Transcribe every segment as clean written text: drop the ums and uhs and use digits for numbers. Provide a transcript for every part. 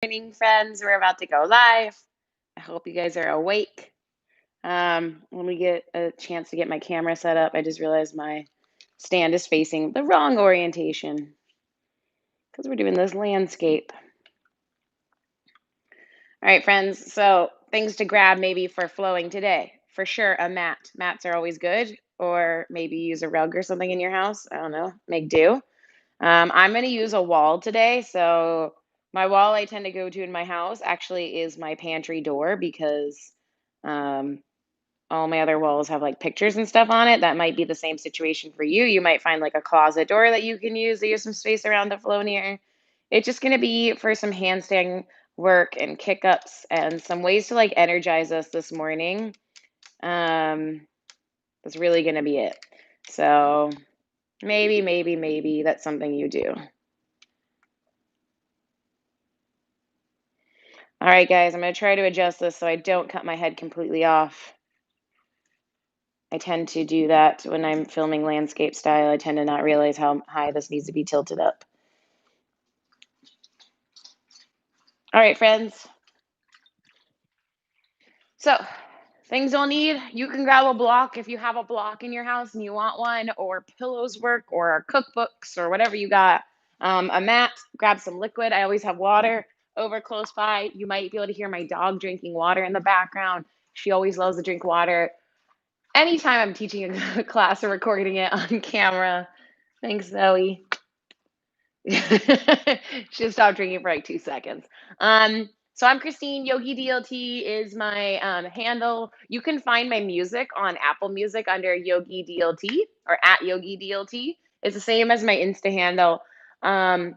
Morning, friends. We're about to go live. I hope you guys are awake. Let me get a chance to get my camera set up. I just realized my stand is facing the wrong orientation because we're doing this landscape. All right, friends. So, things to grab maybe for flowing today. For sure, a mat. Mats are always good, or maybe use a rug or something in your house. I don't know, make do. I'm going to use a wall today. So, my wall I tend to go to in my house actually is my pantry door because um, all my other walls have like pictures and stuff on it. That might be the same situation for you. You might find like a closet door that you can use that you have some space around to flow near. It's just going to be for some handstand work and kick ups and some ways to like energize us this morning. Um, that's really going to be it. So, maybe that's something you do. All right, guys, I'm going to try to adjust this so I don't cut my head completely off. I tend to do that when I'm filming landscape style. I tend to not realize how high this needs to be tilted up. All right, friends. So, things you'll need, you can grab a block if you have a block in your house and you want one, or pillows work, or cookbooks, or whatever you got. A mat, grab some liquid. I always have water over close by. You might be able to hear my dog drinking water in the background. She always loves to drink water. Anytime I'm teaching a class or recording it on camera. Thanks, Zoe. She'll stop drinking for like 2 seconds. So I'm Christine. Yogi DLT is my handle. You can find my music on Apple Music under Yogi DLT or at Yogi DLT. It's the same as my Insta handle. Um,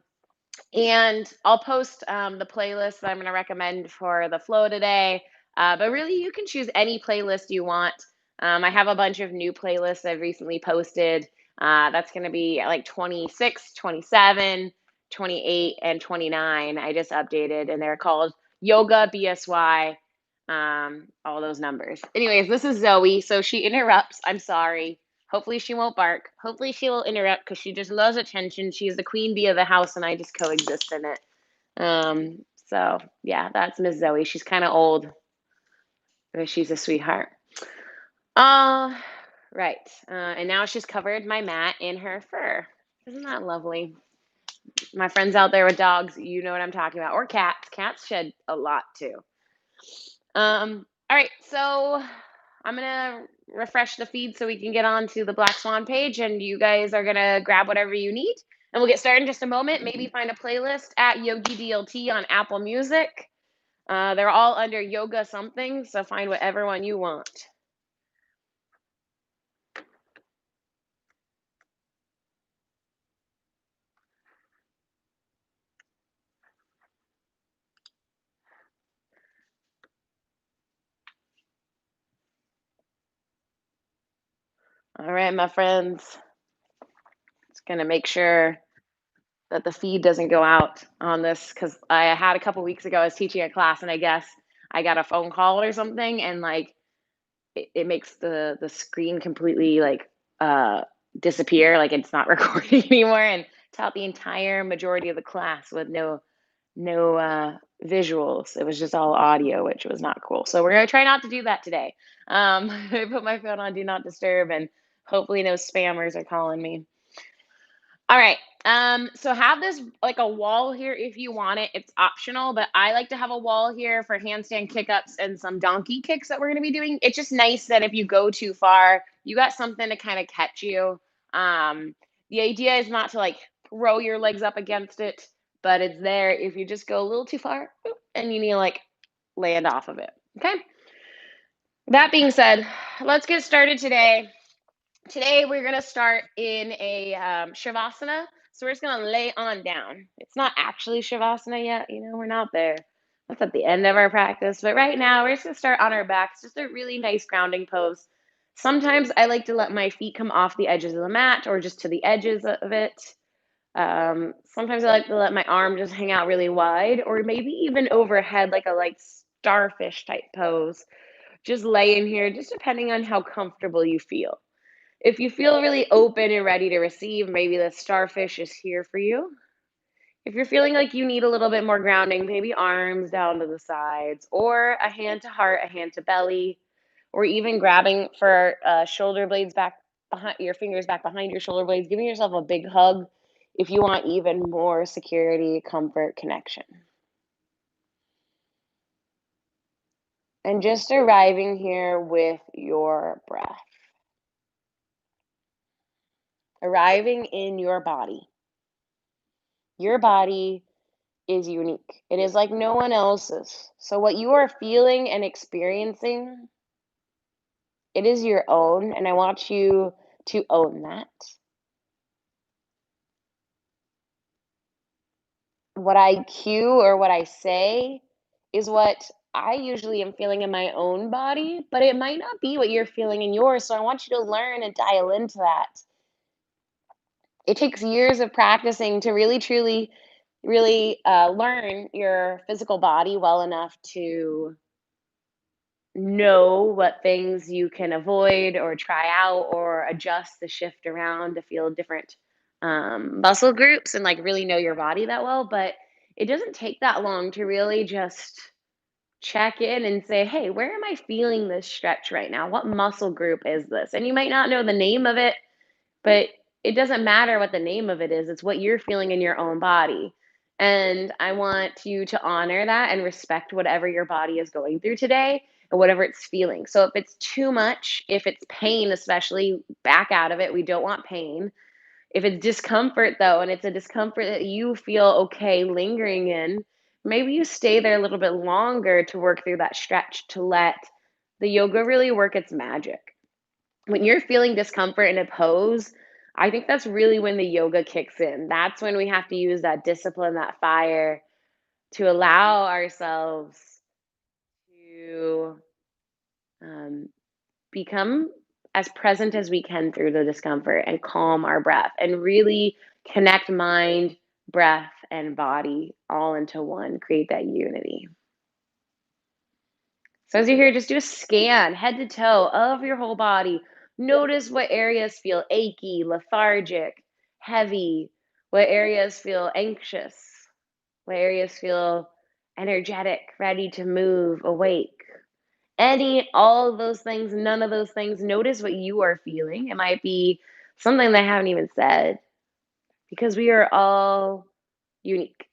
and I'll post the playlist that I'm going to recommend for the flow today. But really, you can choose any playlist you want. I have a bunch of new playlists I've recently posted. That's going to be like 26, 27, 28, and 29. I just updated, and they're called Yoga BSY. All those numbers. Anyways, this is Zoe. So she interrupts. I'm sorry. Hopefully she won't bark. Hopefully she will interrupt because she just loves attention. She's the queen bee of the house, and I just coexist in it. So yeah, that's Miss Zoe. She's kind of old, but she's a sweetheart. Uh, right. And now she's covered my mat in her fur. Isn't that lovely? My friends out there with dogs, you know what I'm talking about, or cats. Cats shed a lot too. All right, so I'm gonna refresh the feed so we can get on to the Black Swan page, and you guys are gonna grab whatever you need, and we'll get started in just a moment. Maybe find a playlist at Yogi DLT on Apple Music. They're all under yoga something, so find whatever one you want. All right, my friends. Just gonna make sure that the feed doesn't go out on this because I had a couple weeks ago, I was teaching a class, and I guess I got a phone call or something, and like it makes the screen completely like uh disappear, like it's not recording anymore, and taught the entire majority of the class with no visuals. It was just all audio, which was not cool. So we're gonna try not to do that today. I put my phone on do not disturb, and hopefully no spammers are calling me. All right. So have this like a wall here if you want it. It's optional, but I like to have a wall here for handstand kickups and some donkey kicks that we're going to be doing. It's just nice that if you go too far, you got something to kind of catch you. Um, the idea is not to like throw your legs up against it, but it's there if you just go a little too far and you need to like land off of it. Okay. That being said, let's get started today. Today we're gonna start in a shavasana. So we're just gonna lay on down. It's not actually shavasana yet, we're not there. That's at the end of our practice. But right now we're just gonna start on our backs, just a really nice grounding pose. Sometimes I like to let my feet come off the edges of the mat or just to the edges of it. Sometimes I like to let my arm just hang out really wide, or maybe even overhead like a starfish type pose. Just lay in here, just depending on how comfortable you feel. If you feel really open and ready to receive, maybe the starfish is here for you. If you're feeling like you need a little bit more grounding, maybe arms down to the sides, or a hand to heart, a hand to belly, or even grabbing for shoulder blades back behind your fingers back behind your shoulder blades, giving yourself a big hug if you want even more security, comfort, connection. And just arriving here with your breath, arriving in your body. Your body is unique. It is like no one else's. So, what you are feeling and experiencing, it is your own, and I want you to own that. What I cue or what I say is what I usually am feeling in my own body, but it might not be what you're feeling in yours. So, I want you to learn and dial into that. It takes years of practicing to really, truly, really learn your physical body well enough to know what things you can avoid or try out or adjust the shift around to feel different muscle groups and like really know your body that well. But it doesn't take that long to really just check in and say, hey, where am I feeling this stretch right now? What muscle group is this? And you might not know the name of it, but it doesn't matter what the name of it is, it's what you're feeling in your own body. And I want you to honor that and respect whatever your body is going through today or whatever it's feeling. So if it's too much, if it's pain, especially back out of it, we don't want pain. If it's discomfort though, and it's a discomfort that you feel okay lingering in, maybe you stay there a little bit longer to work through that stretch to let the yoga really work its magic. When you're feeling discomfort in a pose, I think that's really when the yoga kicks in. That's when we have to use that discipline, that fire to allow ourselves to um, become as present as we can through the discomfort and calm our breath and really connect mind, breath, and body all into one, create that unity. So as you're here, just do a scan head to toe of your whole body. Notice what areas feel achy, lethargic, heavy, what areas feel anxious, what areas feel energetic, ready to move, awake. All of those things, none of those things. Notice what you are feeling. It might be something they haven't even said because we are all unique.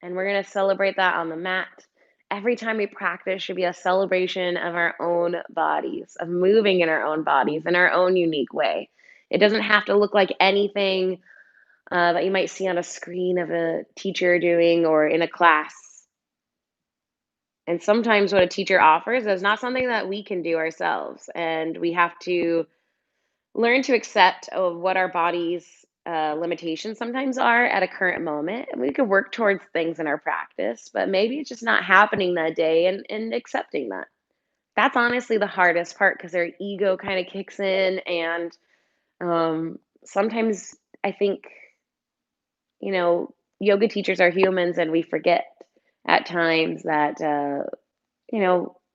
And we're going to celebrate that on the mat. Every time we practice should be a celebration of our own bodies, of moving in our own bodies in our own unique way. It doesn't have to look like anything that you might see on a screen of a teacher doing or in a class. And sometimes what a teacher offers is not something that we can do ourselves. And we have to learn to accept of what our body's limitations sometimes are at a current moment. And we could work towards things in our practice, but maybe it's just not happening that day and accepting that. That's honestly the hardest part because our ego kind of kicks in. And sometimes I think, yoga teachers are humans and we forget at times that,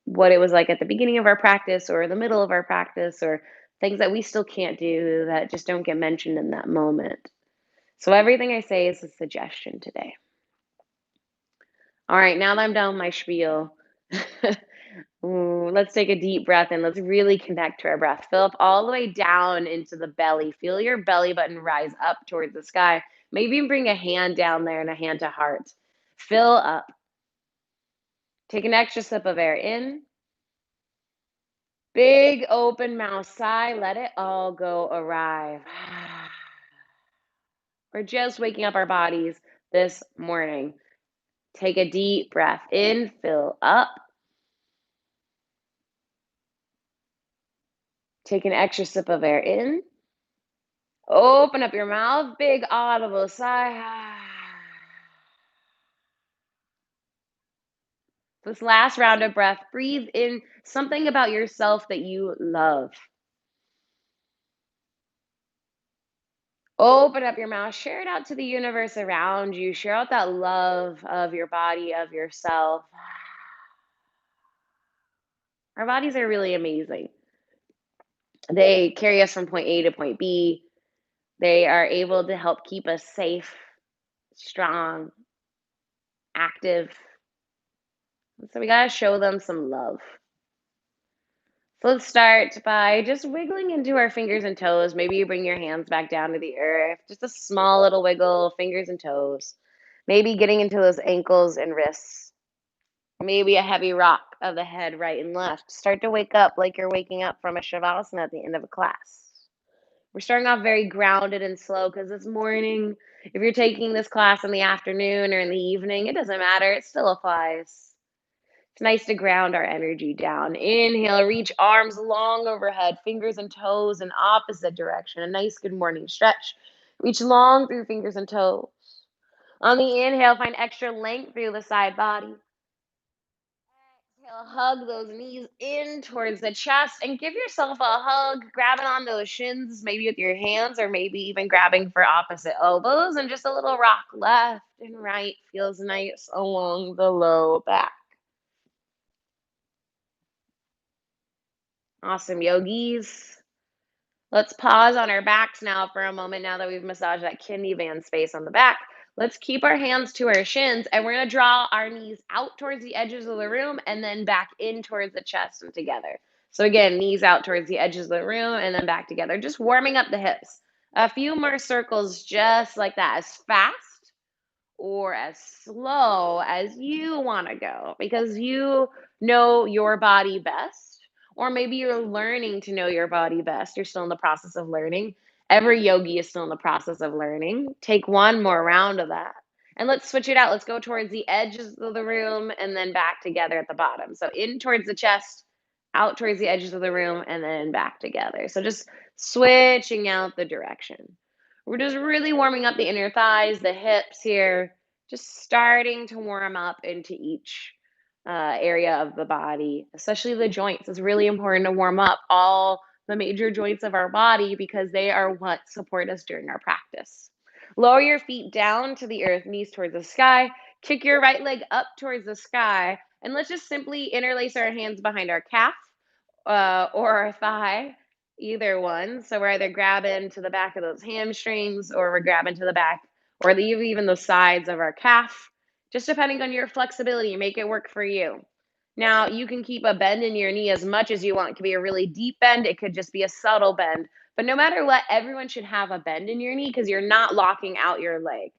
what it was like at the beginning of our practice or the middle of our practice or things that we still can't do that just don't get mentioned in that moment. So everything I say is a suggestion today. All right, now that I'm done with my spiel, ooh, let's take a deep breath and let's really connect to our breath. Fill up all the way down into the belly. Feel your belly button rise up towards the sky. Maybe even bring a hand down there and a hand to heart. Fill up. Take an extra sip of air in. Big open mouth sigh. Let it all go arrive. We're just waking up our bodies this morning. Take a deep breath in, fill up. Take an extra sip of air in. Open up your mouth, big audible sigh. This last round of breath, breathe in something about yourself that you love. Open up your mouth, share it out to the universe around you, share out that love of your body, of yourself. Our bodies are really amazing. They carry us from point A to point B. They are able to help keep us safe, strong, active. So we gotta show them some love. So let's start by just wiggling into our fingers and toes. Maybe you bring your hands back down to the earth. Just a small little wiggle, fingers and toes. Maybe getting into those ankles and wrists. Maybe a heavy rock of the head, right and left. Start to wake up like you're waking up from a shavasana at the end of a class. We're starting off very grounded and slow because this morning, if you're taking this class in the afternoon or in the evening, it doesn't matter. It still applies. It's nice to ground our energy down. Inhale, reach arms long overhead, fingers and toes in opposite direction. A nice good morning stretch. Reach long through fingers and toes. On the inhale, find extra length through the side body. Exhale, hug those knees in towards the chest and give yourself a hug, grabbing on those shins, maybe with your hands or maybe even grabbing for opposite elbows and just a little rock left and right feels nice along the low back. Awesome, yogis. Let's pause on our backs now for a moment now that we've massaged that kidney band space on the back. Let's keep our hands to our shins and we're going to draw our knees out towards the edges of the room and then back in towards the chest and together. So again, knees out towards the edges of the room and then back together, just warming up the hips. A few more circles just like that, as fast or as slow as you want to go because you know your body best. Or maybe you're learning to know your body best. You're still in the process of learning. Every yogi is still in the process of learning. Take one more round of that. And let's switch it out. Let's go towards the edges of the room and then back together at the bottom. So in towards the chest, out towards the edges of the room, and then back together. So just switching out the direction. We're just really warming up the inner thighs, the hips here, just starting to warm up into each area of the body, especially the joints. It's really important to warm up all the major joints of our body because they are what support us during our practice. Lower your feet down to the earth, knees towards the sky. Kick your right leg up towards the sky. And let's just simply interlace our hands behind our calf or our thigh, either one. So we're either grabbing to the back of those hamstrings or we're grabbing to the back or even the sides of our calf, just depending on your flexibility. Make it work for you. Now, you can keep a bend in your knee as much as you want. It could be a really deep bend, it could just be a subtle bend. But no matter what, everyone should have a bend in your knee because you're not locking out your leg.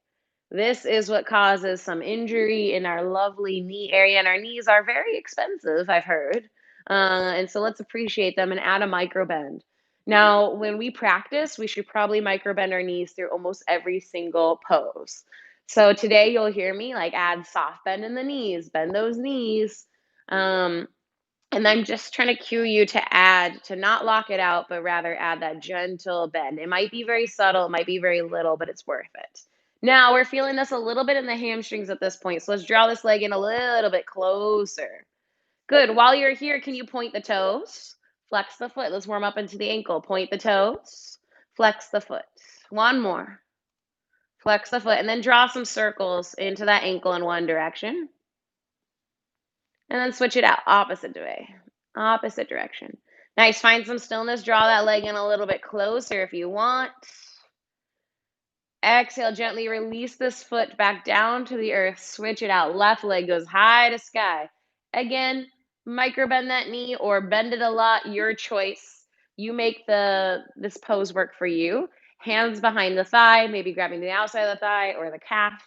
This is what causes some injury in our lovely knee area, and our knees are very expensive, I've heard. And so let's appreciate them and add a micro bend. Now, when we practice, we should probably micro bend our knees through almost every single pose. So today you'll hear me like add soft bend in the knees, bend those knees. Um, and I'm just trying to cue you to add, to not lock it out, but rather add that gentle bend. It might be very subtle, it might be very little, but it's worth it. Now we're feeling this a little bit in the hamstrings at this point. So let's draw this leg in a little bit closer. Good. While you're here, can you point the toes? Flex the foot. Let's warm up into the ankle. Point the toes. Flex the foot. One more. Flex the foot. And then draw some circles into that ankle in one direction. And then switch it out. Opposite way. Opposite direction. Nice. Find some stillness. Draw that leg in a little bit closer if you want. Exhale, gently release this foot back down to the earth. Switch it out. Left leg goes high to sky. Again, micro bend that knee or bend it a lot, your choice. You make the this pose work for you. Hands behind the thigh, maybe grabbing the outside of the thigh or the calf.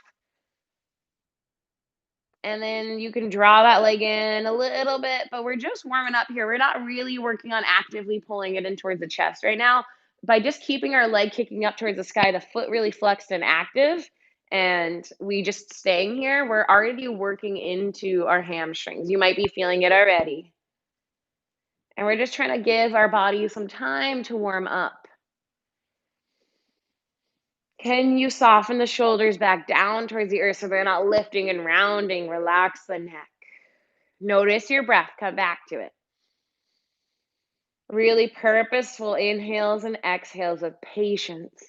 And then you can draw that leg in a little bit, but we're just warming up here. We're not really working on actively pulling it in towards the chest right now. By just keeping our leg kicking up towards the sky, the foot really flexed and active, and we just staying here, we're already working into our hamstrings. You might be feeling it already. And we're just trying to give our body some time to warm up. Can you soften the shoulders back down towards the earth so they're not lifting and rounding? Relax the neck. Notice your breath, come back to it. Really purposeful inhales and exhales of patience.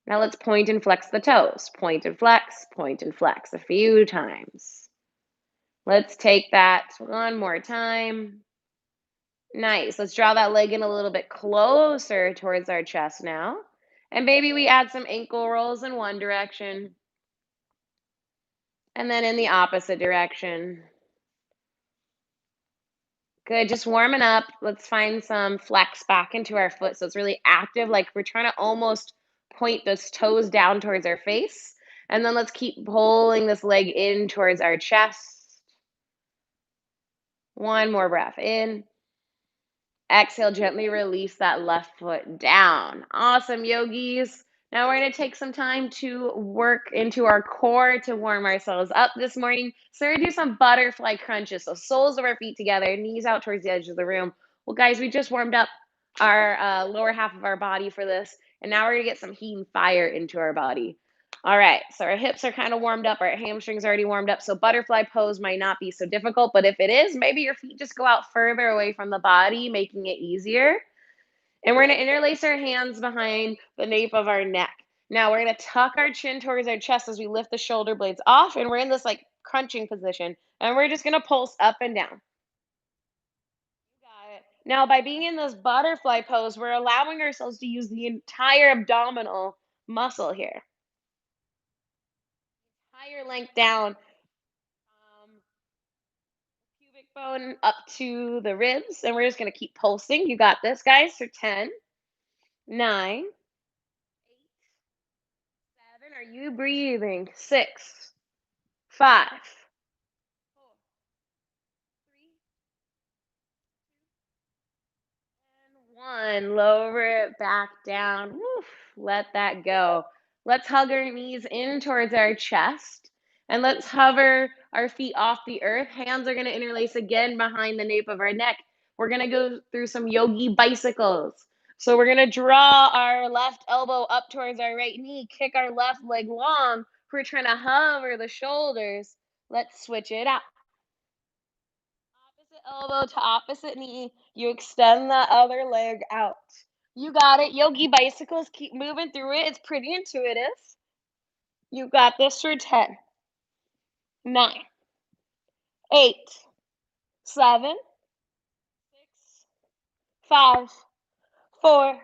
Now let's point and flex the toes. Point and flex a few times. Let's take that one more time. Nice. Let's draw that leg in a little bit closer towards our chest now. And maybe we add some ankle rolls in one direction and then in the opposite direction. Good. Just warming up. Let's find some flex back into our foot so it's really active. Like we're trying to almost point those toes down towards our face. And then let's keep pulling this leg in towards our chest. One more breath in. Exhale, gently release that left foot down. Awesome, yogis. Now we're going to take some time to work into our core to warm ourselves up this morning. So we're going to do some butterfly crunches. So soles of our feet together, knees out towards the edge of the room. Well, guys, we just warmed up our lower half of our body for this. And now we're going to get some heat and fire into our body. All right, so our hips are kind of warmed up, our hamstrings already warmed up. So butterfly pose might not be so difficult, but if it is, maybe your feet just go out further away from the body, making it easier. And we're going to interlace our hands behind the nape of our neck. Now we're going to tuck our chin towards our chest as we lift the shoulder blades off, and we're in this like crunching position. And we're just going to pulse up and down. Got it. Now, by being in this butterfly pose, we're allowing ourselves to use the entire abdominal muscle here. Higher length down, pubic bone up to the ribs, and we're just going to keep pulsing. You got this, guys. For 10, 9, 8, 7. Are you breathing? 6, 5, 4, 3, and 1. Lower it back down. Woof, let that go. Let's hug our knees in towards our chest. And let's hover our feet off the earth. Hands are going to interlace again behind the nape of our neck. We're going to go through some yogi bicycles. So we're going to draw our left elbow up towards our right knee, kick our left leg long. We're trying to hover the shoulders. Let's switch it out. Opposite elbow to opposite knee. You extend the other leg out. You got it. Yogi bicycles. Keep moving through it. It's pretty intuitive. You got this for 10, 9, 8, 7, 6, 5, 4, 3,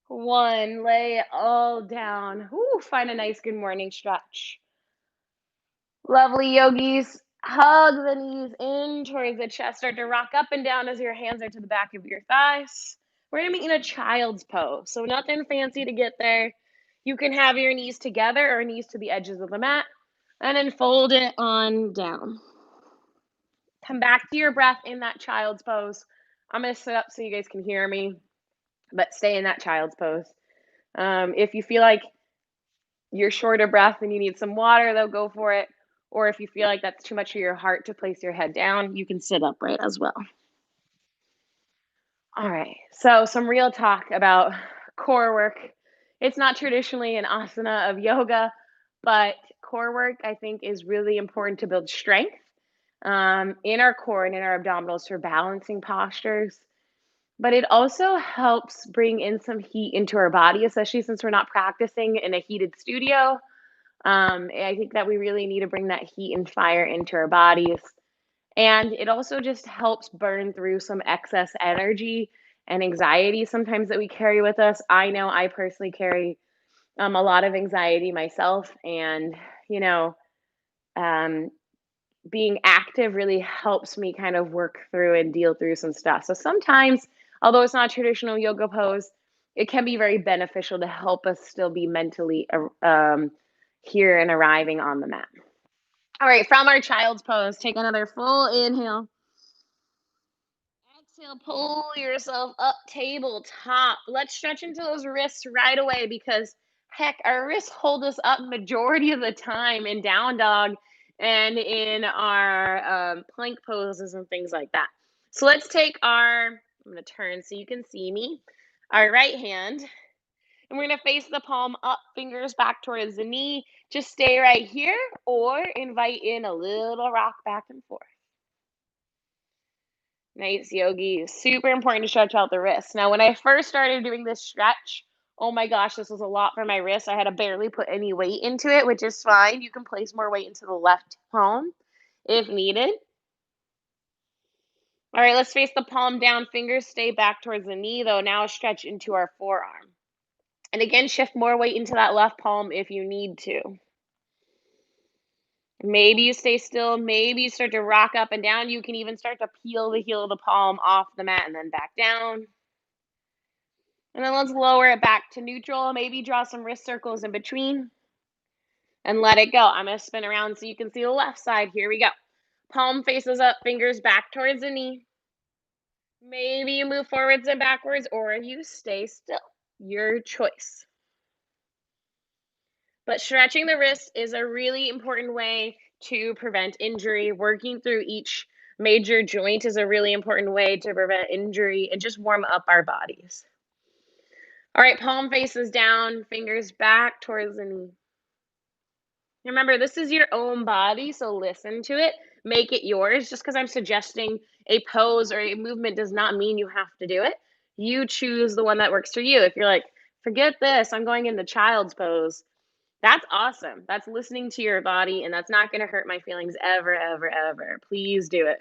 2, 1. Lay it all down. Ooh, find a nice good morning stretch. Lovely yogis. Hug the knees in towards the chest. Start to rock up and down as your hands are to the back of your thighs. We're going to be in a child's pose. So nothing fancy to get there. You can have your knees together or knees to the edges of the mat and then fold it on down. Come back to your breath in that child's pose. I'm going to sit up so you guys can hear me, but stay in that child's pose. If you feel like you're short of breath and you need some water, though, go for it. Or if you feel like that's too much for your heart to place your head down, you can sit upright as well. All right, so some real talk about core work. It's not traditionally an asana of yoga, but core work I think is really important to build strength in our core and in our abdominals for balancing postures. But it also helps bring in some heat into our body, especially since we're not practicing in a heated studio. I think that we really need to bring that heat and fire into our bodies. And it also just helps burn through some excess energy and anxiety sometimes that we carry with us. I know I personally carry a lot of anxiety myself, and you know, um, being active really helps me kind of work through and deal through some stuff. So sometimes, although it's not a traditional yoga pose, it can be very beneficial to help us still be mentally here and arriving on the mat. All right, from our child's pose, take another full inhale. Exhale, pull yourself up, tabletop. Let's stretch into those wrists right away because, heck, our wrists hold us up majority of the time in down dog and in our plank poses and things like that. So let's take I'm going to turn so you can see me, our right hand, and we're going to face the palm up, fingers back towards the knee. Just stay right here or invite in a little rock back and forth. Nice, yogi. Super important to stretch out the wrists. Now, when I first started doing this stretch, oh my gosh, this was a lot for my wrists. I had to barely put any weight into it, which is fine. You can place more weight into the left palm if needed. All right, let's face the palm down. Fingers stay back towards the knee, though. Now stretch into our forearm. And again, shift more weight into that left palm if you need to. Maybe you stay still. Maybe you start to rock up and down. You can even start to peel the heel of the palm off the mat and then back down. And then let's lower it back to neutral. Maybe draw some wrist circles in between and let it go. I'm going to spin around so you can see the left side. Here we go. Palm faces up, fingers back towards the knee. Maybe you move forwards and backwards, or you stay still. Your choice. But stretching the wrist is a really important way to prevent injury. Working through each major joint is a really important way to prevent injury and just warm up our bodies. All right, palm faces down, fingers back towards the knee. Remember, this is your own body, so listen to it. Make it yours. Just because I'm suggesting a pose or a movement does not mean you have to do it. You choose the one that works for you. If you're like, forget this, I'm going into child's pose, that's awesome. That's listening to your body, and that's not going to hurt my feelings ever, ever, ever. Please do it.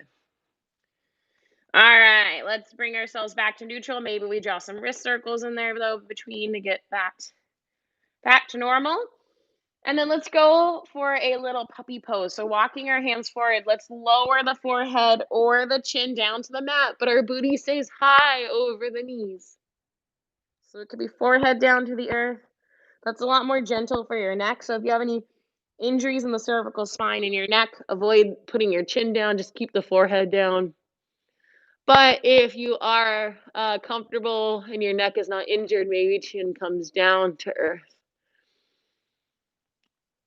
All right, let's bring ourselves back to neutral. Maybe we draw some wrist circles in there, though, between to get that back to normal. And then let's go for a little puppy pose. So walking our hands forward, let's lower the forehead or the chin down to the mat, but our booty stays high over the knees. So it could be forehead down to the earth. That's a lot more gentle for your neck. So if you have any injuries in the cervical spine in your neck, avoid putting your chin down, just keep the forehead down. But if you are comfortable and your neck is not injured, maybe chin comes down to earth.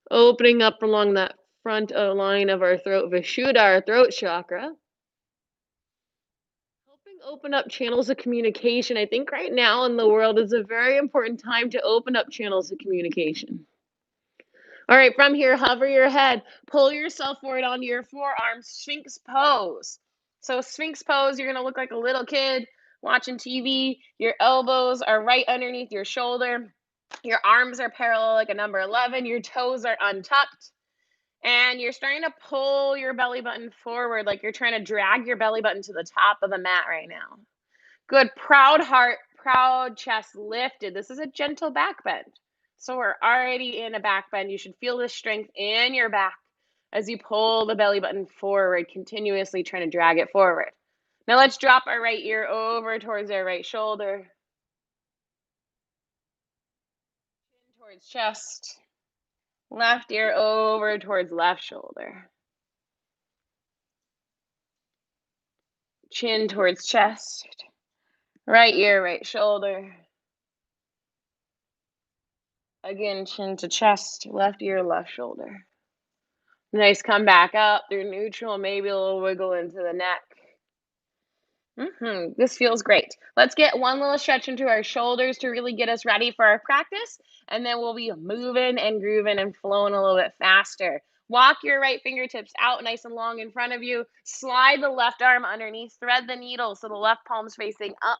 Opening up along that front line of our throat, Vishuddha, our throat chakra. Helping open up channels of communication. I think right now in the world is a very important time to open up channels of communication. All right, from here, hover your head, pull yourself forward onto your forearms, Sphinx pose. So Sphinx pose, you're gonna look like a little kid watching TV. Your elbows are right underneath your shoulder. Your arms are parallel like a number 11. Your toes are untucked. And you're starting to pull your belly button forward, like you're trying to drag your belly button to the top of the mat right now. Good. Proud heart, proud chest lifted. This is a gentle back bend. So we're already in a back bend. You should feel the strength in your back as you pull the belly button forward, continuously trying to drag it forward. Now let's drop our right ear over towards our right shoulder. Chin towards chest. Left ear over towards left shoulder. Chin towards chest. Right ear, right shoulder. Again, chin to chest, left ear, left shoulder. Nice, come back up through neutral, maybe a little wiggle into the neck. This feels great. Let's get one little stretch into our shoulders to really get us ready for our practice, and then we'll be moving and grooving and flowing a little bit faster. Walk your right fingertips out nice and long in front of you. Slide the left arm underneath. Thread the needle so the left palm's facing up.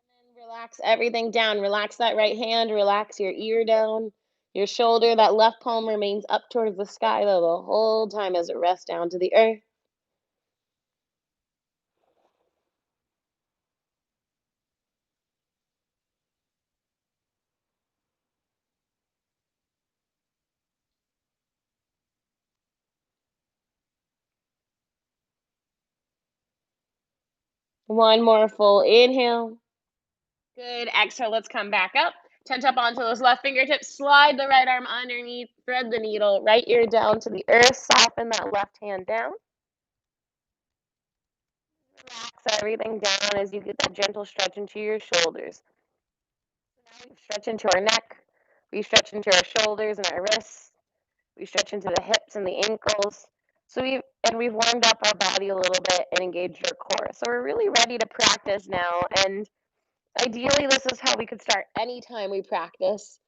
And then relax everything down. Relax that right hand. Relax your ear down, your shoulder. That left palm remains up towards the sky, though, the whole time as it rests down to the earth. One more full inhale. Good. Exhale. Let's come back up. Tent up onto those left fingertips. Slide the right arm underneath. Thread the needle. Right ear down to the earth. Soften that left hand down. Relax everything down as you get that gentle stretch into your shoulders. So now we stretch into our neck. We stretch into our shoulders and our wrists. We stretch into the hips and the ankles. We've warmed up our body a little bit and engaged our core. So we're really ready to practice now. And ideally, this is how we could start anytime we practice,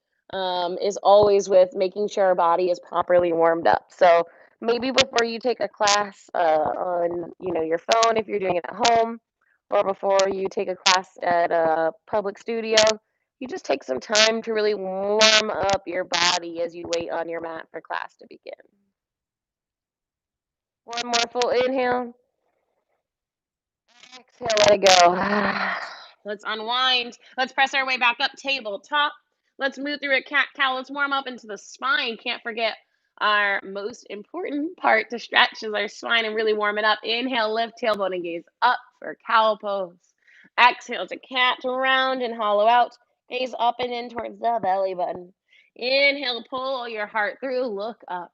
is always with making sure our body is properly warmed up. So maybe before you take a class on your phone, if you're doing it at home, or before you take a class at a public studio, you just take some time to really warm up your body as you wait on your mat for class to begin. One more full inhale. Exhale, let it go. Let's unwind. Let's press our way back up, tabletop. Let's move through a cat cow. Let's warm up into the spine. Can't forget our most important part to stretch is our spine and really warm it up. Inhale, lift, tailbone and gaze up for cow pose. Exhale to cat round and hollow out. Gaze up and in towards the belly button. Inhale, pull your heart through, look up.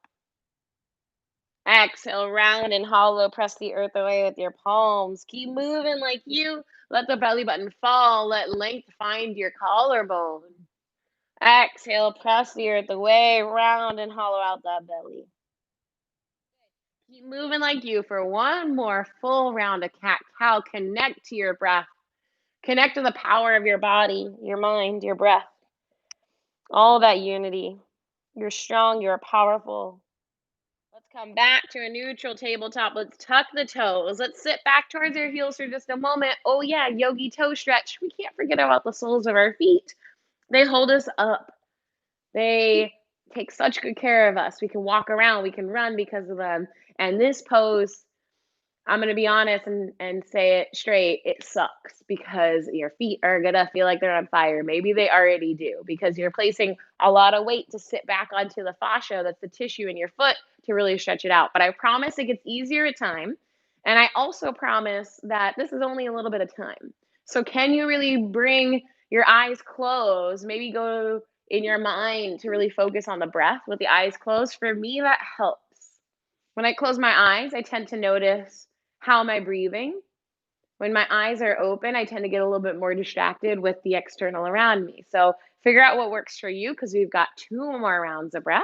Exhale, round and hollow. Press the earth away with your palms. Keep moving like you. Let the belly button fall. Let length find your collarbone. Exhale, press the earth away, round and hollow out that belly. Keep moving like you for one more full round of cat cow. Connect to your breath. Connect to the power of your body, your mind, your breath. All that unity. You're strong, you're powerful. Let's come back to a neutral tabletop. Let's tuck the toes. Let's sit back towards our heels for just a moment. Oh, yeah, yogi toe stretch. We can't forget about the soles of our feet. They hold us up. They take such good care of us. We can walk around, we can run because of them. And this pose, I'm going to be honest and say it straight, it sucks because your feet are going to feel like they're on fire. Maybe they already do because you're placing a lot of weight to sit back onto the fascia, that's the tissue in your foot, to really stretch it out. But I promise it gets easier at time. And I also promise that this is only a little bit of time. So can you really bring your eyes closed? Maybe go in your mind to really focus on the breath with the eyes closed. For me, that helps. When I close my eyes, I tend to notice how am I breathing. When my eyes are open, I tend to get a little bit more distracted with the external around me. So figure out what works for you because we've got 2 more rounds of breath.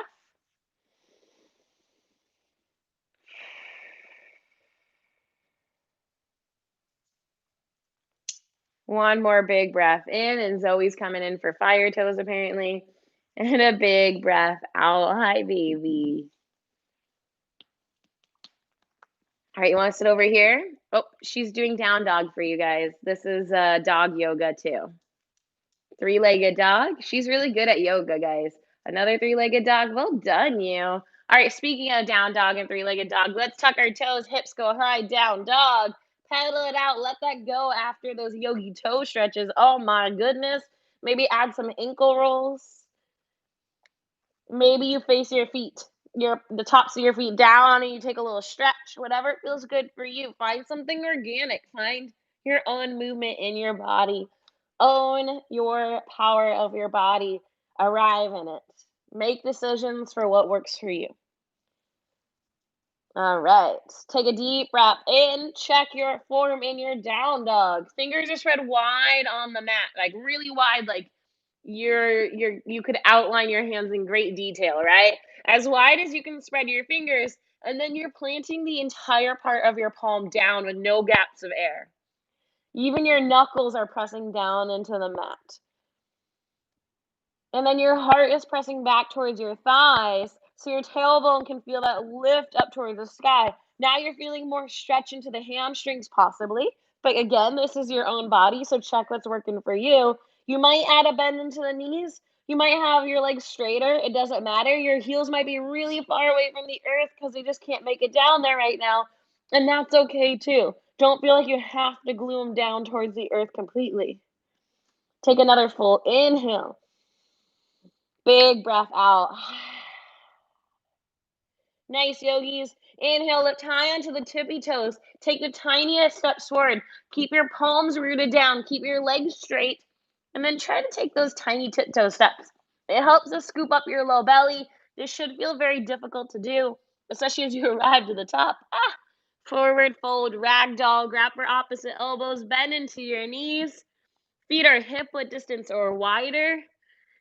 One more big breath in, and Zoe's coming in for fire toes apparently. And a big breath out. Hi, baby. All right, you want to sit over here? Oh, she's doing down dog for you guys. This is dog yoga too. Three-legged dog. She's really good at yoga, guys. Another three-legged dog. Well done, you. All right, speaking of down dog and three-legged dog, let's tuck our toes, hips go high, down dog. Pedal it out. Let that go after those yogi toe stretches. Oh my goodness. Maybe add some ankle rolls. Maybe you face your feet, the tops of your feet down and you take a little stretch, whatever feels good for you. Find something organic. Find your own movement in your body. Own your power of your body. Arrive in it. Make decisions for what works for you. All right. Take a deep breath in. Check your form in your down dog. Fingers are spread wide on the mat, like really wide, like you could outline your hands in great detail, right? As wide as you can spread your fingers, and then you're planting the entire part of your palm down with no gaps of air. Even your knuckles are pressing down into the mat. And then your heart is pressing back towards your thighs, so your tailbone can feel that lift up towards the sky. Now you're feeling more stretch into the hamstrings, possibly. But again, this is your own body, so check what's working for you. You might add a bend into the knees. You might have your legs straighter. It doesn't matter. Your heels might be really far away from the earth because they just can't make it down there right now. And that's okay too. Don't feel like you have to glue them down towards the earth completely. Take another full inhale. Big breath out. Nice, yogis. Inhale, lift high onto the tippy toes. Take the tiniest steps forward. Keep your palms rooted down. Keep your legs straight. And then try to take those tiny tiptoe steps. It helps to scoop up your low belly. This should feel very difficult to do, especially as you arrive to the top. Forward fold, ragdoll. Grab for opposite elbows. Bend into your knees. Feet are hip width distance or wider.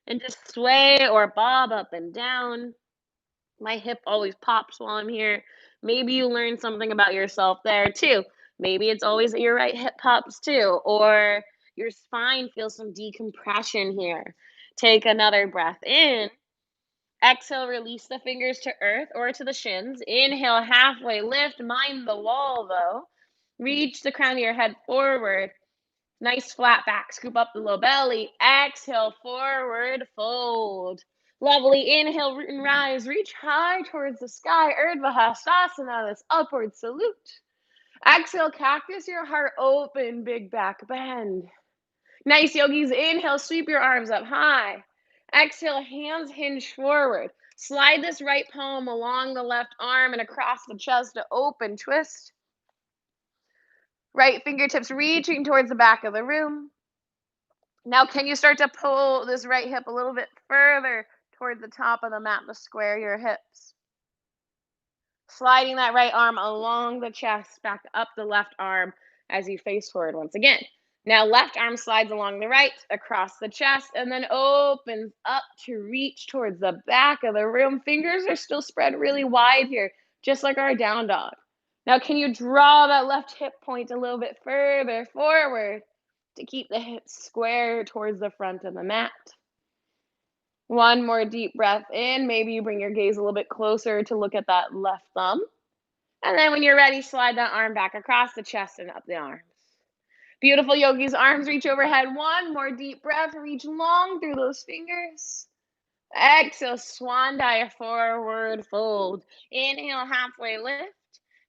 And just sway or bob up and down. My hip always pops while I'm here. Maybe you learn something about yourself there too. Maybe it's always that your right hip pops too, or your spine feels some decompression here. Take another breath in. Exhale, release the fingers to earth or to the shins. Inhale, halfway lift. Mind the wall though. Reach the crown of your head forward. Nice flat back. Scoop up the low belly. Exhale, forward fold. Lovely. Inhale, root and rise. Reach high towards the sky. Urdhva Hastasana, this upward salute. Exhale, cactus your heart open, big back bend. Nice, yogis. Inhale, sweep your arms up high. Exhale, hands hinge forward. Slide this right palm along the left arm and across the chest to open twist. Right fingertips reaching towards the back of the room. Now, can you start to pull this right hip a little bit further toward the top of the mat to square your hips? Sliding that right arm along the chest, back up the left arm as you face forward once again. Now, left arm slides along the right, across the chest, and then opens up to reach towards the back of the room. Fingers are still spread really wide here, just like our down dog. Now, can you draw that left hip point a little bit further forward to keep the hips square towards the front of the mat? One more deep breath in. Maybe you bring your gaze a little bit closer to look at that left thumb. And then when you're ready, slide that arm back across the chest and up the arms. Beautiful, yogis. Arms reach overhead. One more deep breath. Reach long through those fingers. Exhale, swan dive, forward fold. Inhale, halfway lift.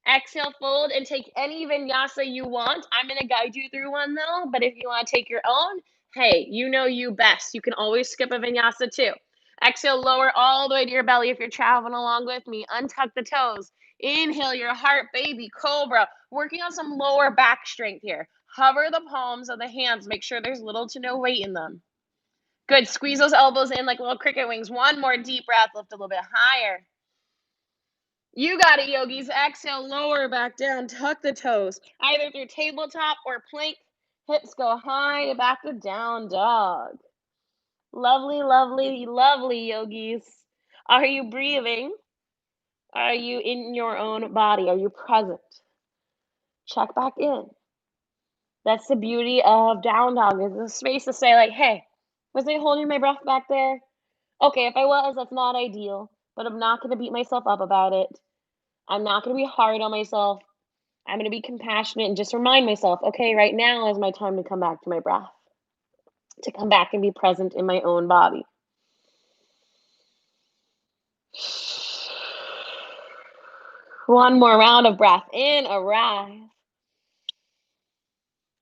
Exhale, fold, and take any vinyasa you want. I'm going to guide you through one, though, but if you want to take your own, hey, you know you best. You can always skip a vinyasa, too. Exhale, lower all the way to your belly if you're traveling along with me. Untuck the toes. Inhale, your heart, baby, cobra. Working on some lower back strength here. Hover the palms of the hands. Make sure there's little to no weight in them. Good. Squeeze those elbows in like little cricket wings. One more deep breath. Lift a little bit higher. You got it, yogis. Exhale, lower back down. Tuck the toes, either through tabletop or plank. Hips go high, back to down dog. Lovely, lovely, lovely, yogis. Are you breathing? Are you in your own body? Are you present? Check back in. That's the beauty of down dog, is a space to say, like, hey, was I holding my breath back there? Okay, if I was, that's not ideal, but I'm not going to beat myself up about it. I'm not going to be hard on myself. I'm going to be compassionate and just remind myself, okay, right now is my time to come back to my breath, to come back and be present in my own body. One more round of breath in, arrive.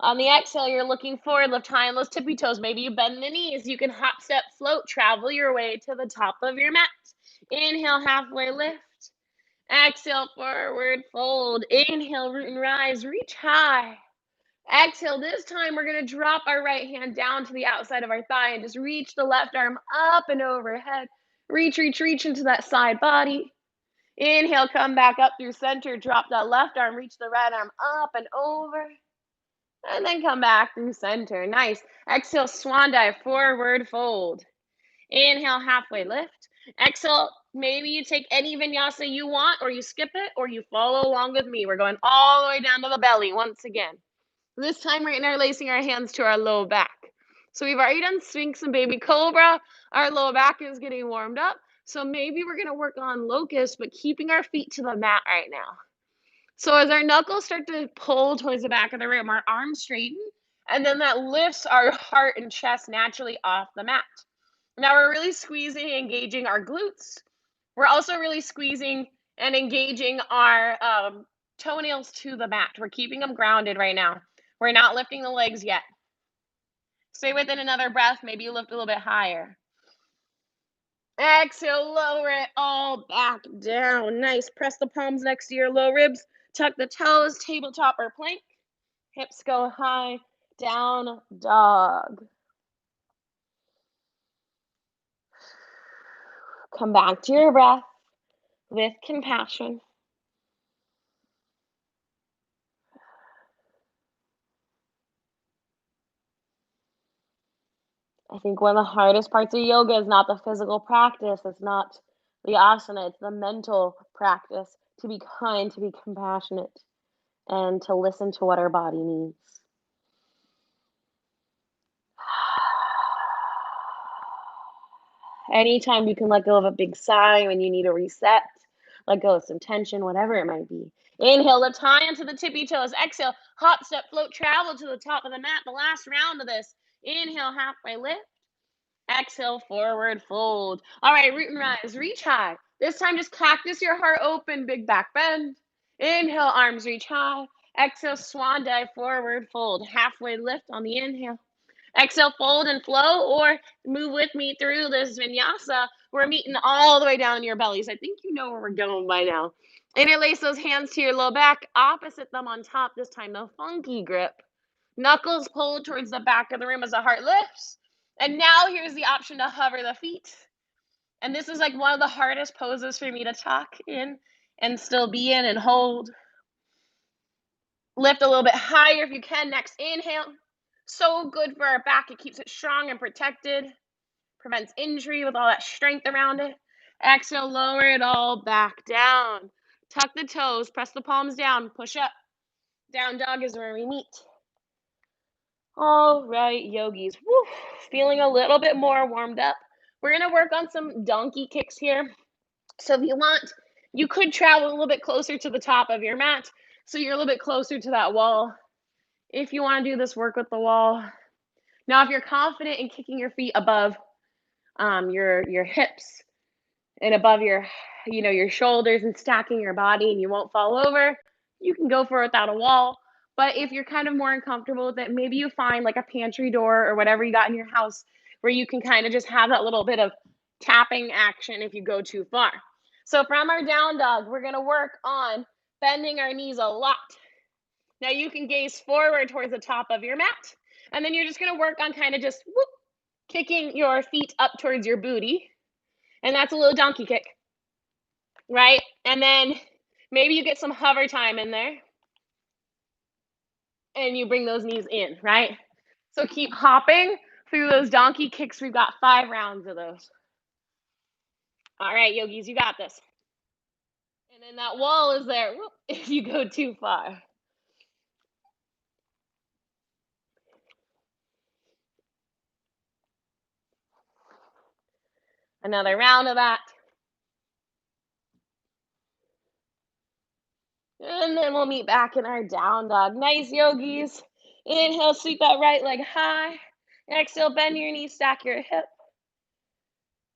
On the exhale, you're looking forward, lift high on those tippy toes. Maybe you bend the knees. You can hop, step, float, travel your way to the top of your mat. Inhale, halfway lift. Exhale, forward fold. Inhale, root and rise. Reach high. Exhale. This time, we're going to drop our right hand down to the outside of our thigh and just reach the left arm up and overhead. Reach, reach, reach into that side body. Inhale, come back up through center. Drop that left arm. Reach the right arm up and over. And then come back through center. Nice. Exhale, swan dive, forward fold. Inhale, halfway lift. Exhale, maybe you take any vinyasa you want, or you skip it, or you follow along with me. We're going all the way down to the belly once again. This time, we're interlacing our hands to our low back. So we've already done Sphinx and Baby Cobra. Our low back is getting warmed up. So maybe we're going to work on Locust, but keeping our feet to the mat right now. So as our knuckles start to pull towards the back of the room, our arms straighten, and then that lifts our heart and chest naturally off the mat. Now we're really squeezing and engaging our glutes. We're also really squeezing and engaging our toenails to the mat. We're keeping them grounded right now. We're not lifting the legs yet. Stay within another breath. Maybe you lift a little bit higher. Exhale, lower it all back down. Nice. Press the palms next to your low ribs. Tuck the toes, tabletop or plank. Hips go high, down dog. Come back to your breath with compassion. I think one of the hardest parts of yoga is not the physical practice. It's not the asana. It's the mental practice to be kind, to be compassionate, and to listen to what our body needs. Anytime you can let go of a big sigh when you need a reset, let go of some tension, whatever it might be. Inhale, lift high onto the tippy toes. Exhale, hop, step, float, travel to the top of the mat. The last round of this. Inhale, halfway lift. Exhale, forward fold. All right, root and rise. Reach high. This time, just cactus your heart open, big back bend. Inhale, arms reach high. Exhale, swan dive, forward fold. Halfway lift on the inhale. Exhale, fold and flow, or move with me through this vinyasa. We're meeting all the way down in your bellies. I think you know where we're going by now. Interlace those hands to your low back, opposite thumb on top, this time the funky grip. Knuckles pulled towards the back of the room as the heart lifts. And now here's the option to hover the feet. And this is like one of the hardest poses for me to tuck in and still be in and hold. Lift a little bit higher if you can. Next inhale. So good for our back. It keeps it strong and protected. Prevents injury with all that strength around it. Exhale, lower it all back down. Tuck the toes, press the palms down, push up. Down dog is where we meet. All right, yogis. Woo. Feeling a little bit more warmed up. We're going to work on some donkey kicks here. So if you want, you could travel a little bit closer to the top of your mat so you're a little bit closer to that wall. If you want to do this work with the wall. Now, if you're confident in kicking your feet above your hips and above your shoulders and stacking your body and you won't fall over, you can go for it without a wall. But if you're kind of more uncomfortable with it, maybe you find like a pantry door or whatever you got in your house where you can kind of just have that little bit of tapping action if you go too far. So from our down dog, we're going to work on bending our knees a lot. Now you can gaze forward towards the top of your mat, and then you're just going to work on kind of just kicking your feet up towards your booty. And that's a little donkey kick, right? And then maybe you get some hover time in there and you bring those knees in, right? So keep hopping through those donkey kicks. We've got 5 rounds of those. All right, yogis, you got this. And then that wall is there if you go too far. Another round of that. And then we'll meet back in our down dog. Nice, yogis. Inhale, sweep that right leg high. Exhale, bend your knee, stack your hip.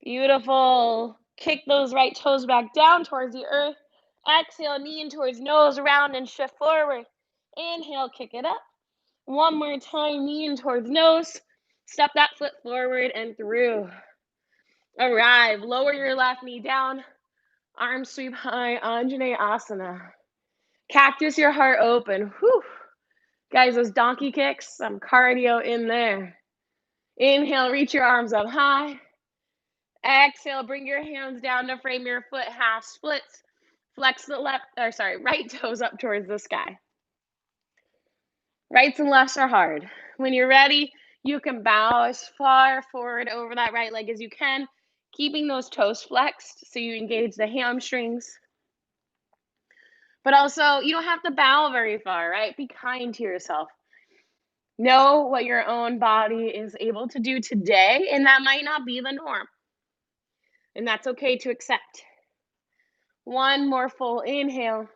Beautiful. Kick those right toes back down towards the earth. Exhale, knee in towards nose, round and shift forward. Inhale, kick it up. One more time, knee in towards nose. Step that foot forward and through. Arrive. Lower your left knee down. Arms sweep high, Anjaneyasana Asana. Cactus your heart open. Whew. Guys, those donkey kicks, some cardio in there. Inhale, reach your arms up high. Exhale, bring your hands down to frame your foot half splits. Flex the right toes up towards the sky. Rights and lefts are hard. When you're ready, you can bow as far forward over that right leg as you can, keeping those toes flexed so you engage the hamstrings. But also, you don't have to bow very far, right? Be kind to yourself. Know what your own body is able to do today, and that might not be the norm. And that's okay to accept. One more full inhale.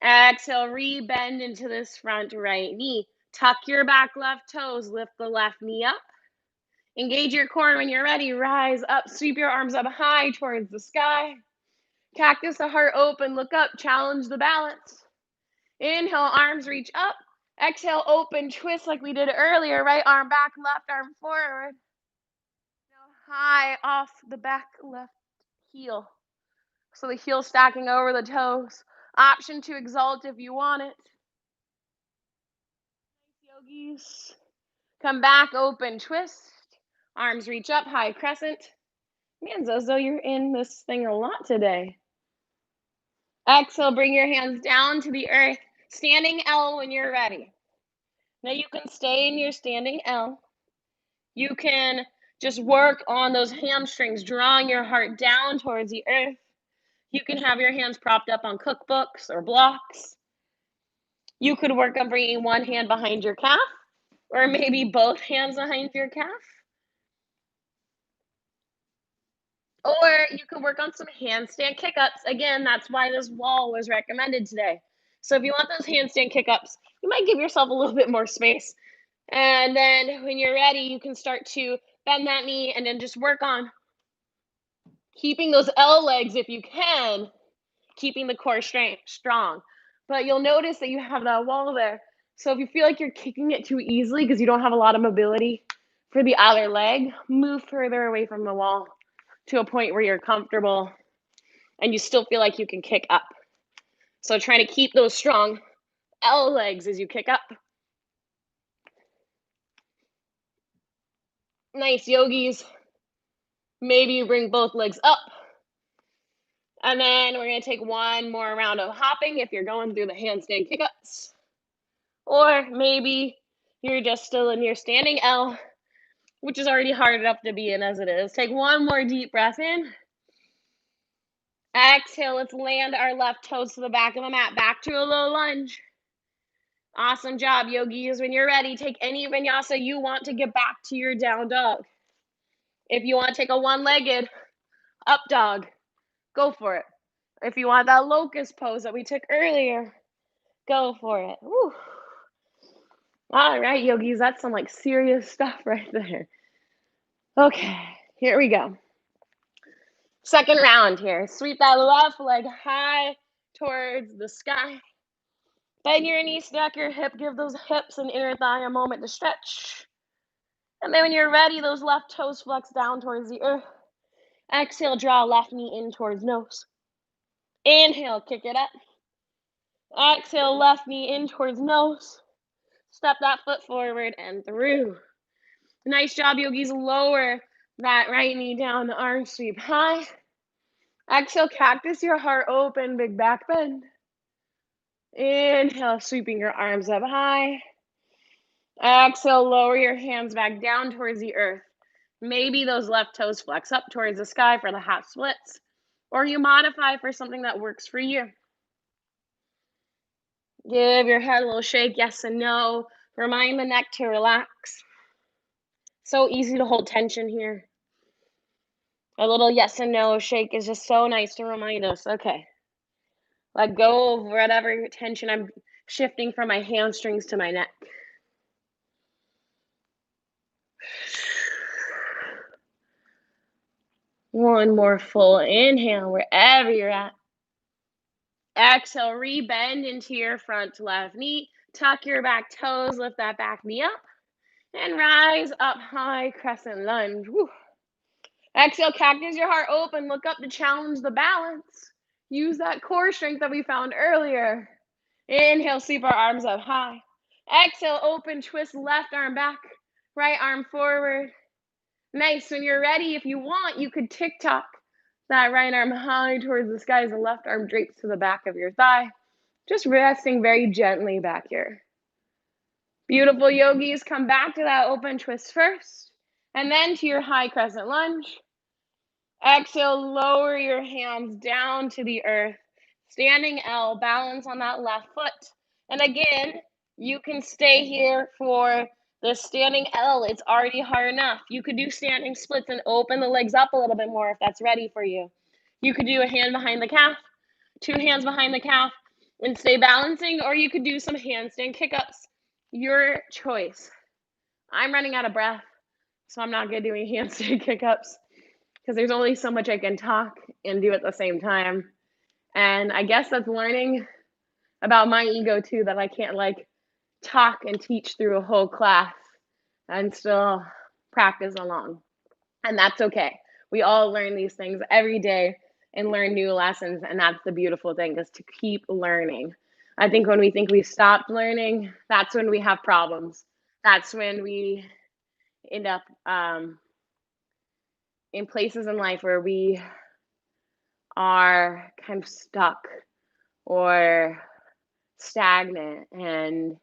Exhale, re-bend into this front right knee. Tuck your back left toes, lift the left knee up. Engage your core. When you're ready, rise up, sweep your arms up high towards the sky. Cactus the heart open, look up, challenge the balance. Inhale, arms reach up. Exhale, open, twist like we did earlier. Right arm back, left arm forward. Now high off the back left heel. So the heel stacking over the toes. Option to exalt if you want it. Nice, yogis. Come back, open, twist. Arms reach up, high crescent. Man, Zozo, you're in this thing a lot today. Exhale, bring your hands down to the earth. Standing L when you're ready. Now you can stay in your standing L. You can just work on those hamstrings, drawing your heart down towards the earth. You can have your hands propped up on cookbooks or blocks. You could work on bringing one hand behind your calf, or maybe both hands behind your calf. Or you could work on some handstand kick-ups. Again, that's why this wall was recommended today. So if you want those handstand kick-ups, you might give yourself a little bit more space. And then when you're ready, you can start to bend that knee and then just work on keeping those L legs if you can, keeping the core strong. but you'll notice that you have that wall there. So if you feel like you're kicking it too easily because you don't have a lot of mobility for the other leg, move further away from the wall to a point where you're comfortable and you still feel like you can kick up. So trying to keep those strong L legs as you kick up. Nice, yogis. Maybe you bring both legs up. And then we're going to take one more round of hopping if you're going through the handstand kick-ups. Or maybe you're just still in your standing L, which is already hard enough to be in as it is. Take one more deep breath in. Exhale, let's land our left toes to the back of the mat. Back to a low lunge. Awesome job, yogis. When you're ready, take any vinyasa you want to get back to your down dog. If you want to take a one-legged up dog, go for it. If you want that locust pose that we took earlier, go for it. Woo. All right, yogis, that's some like serious stuff right there. Okay, here we go. Second round here. Sweep that left leg high towards the sky. Bend your knee, stack your hip, give those hips and inner thigh a moment to stretch. And then when you're ready, those left toes flex down towards the earth. Exhale, draw left knee in towards nose. Inhale, kick it up. Exhale, left knee in towards nose. Step that foot forward and through. Nice job, yogis. Lower that right knee down, arm sweep high. Exhale, cactus your heart open, big back bend. Inhale, sweeping your arms up high. Exhale, lower your hands back down towards the earth. Maybe those left toes flex up towards the sky for the half splits, or you modify for something that works for you. Give your head a little shake, yes and no. Remind the neck to relax. So easy to hold tension here. A little yes and no shake is just so nice to remind us, okay, let go of whatever tension I'm shifting from my hamstrings to my neck. One more full inhale wherever you're at. Exhale, re-bend into your front left knee. Tuck your back toes, lift that back knee up. And rise up high, crescent lunge. Woo. Exhale, cactus your heart open. Look up to challenge the balance. Use that core strength that we found earlier. Inhale, sweep our arms up high. Exhale, open, twist left arm back, right arm forward. Nice. When you're ready, if you want, you could tick-tock that right arm high towards the sky as the left arm drapes to the back of your thigh. Just resting very gently back here. Beautiful, yogis. Come back to that open twist first, and then to your high crescent lunge. Exhale, lower your hands down to the earth. Standing L, balance on that left foot. And again, you can stay here for the standing L. It's already hard enough. You could do standing splits and open the legs up a little bit more if that's ready for you. You could do a hand behind the calf, two hands behind the calf, and stay balancing, or you could do some handstand kick-ups. Your choice. I'm running out of breath, so I'm not good doing handstand kick-ups because there's only so much I can talk and do at the same time. And I guess that's learning about my ego too, that I can't like talk and teach through a whole class and still practice along. And that's okay. We all learn these things every day and learn new lessons. And that's the beautiful thing, is to keep learning. I think when we think we've stopped learning, that's when we have problems. That's when we end up in places in life where we are kind of stuck or stagnant, and